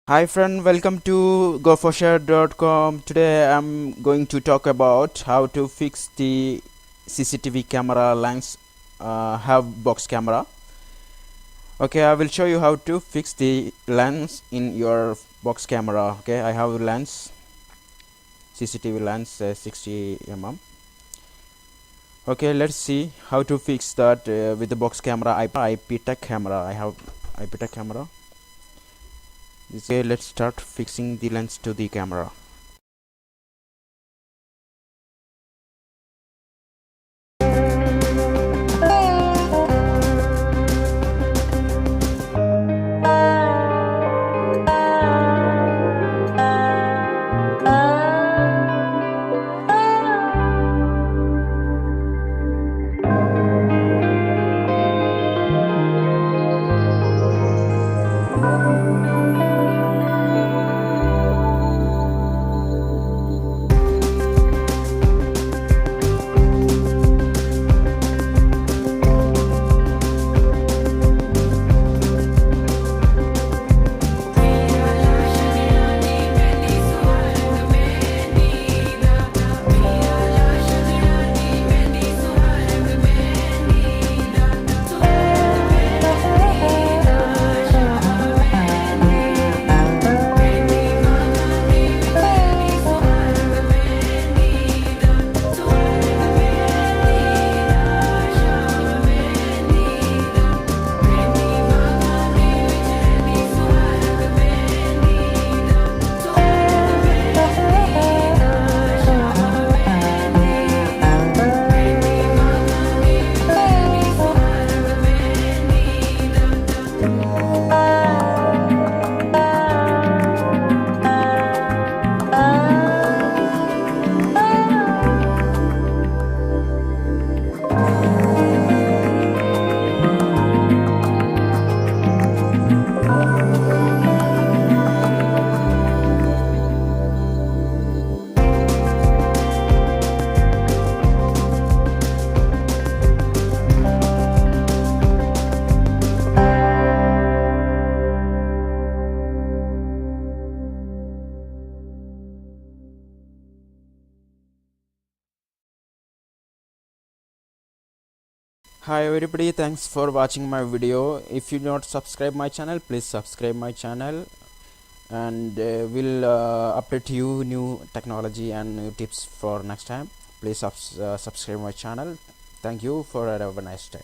Hi friend, welcome to goforshare.com. Today I'm going to talk about how to fix the CCTV camera lens have box camera. Okay, I will show you how to fix the lens in your box camera. Okay, I have a lens, CCTV lens 60 mm. Okay, let's see how to fix that with the box camera. IP tech camera. I have IP tech camera. Okay, let's start fixing the lens to the camera. Hi everybody, thanks for watching my video. If you not subscribe my channel, please subscribe my channel, and we'll update you new technology and new tips for next time. Please subscribe my channel. Thank you for have a nice day.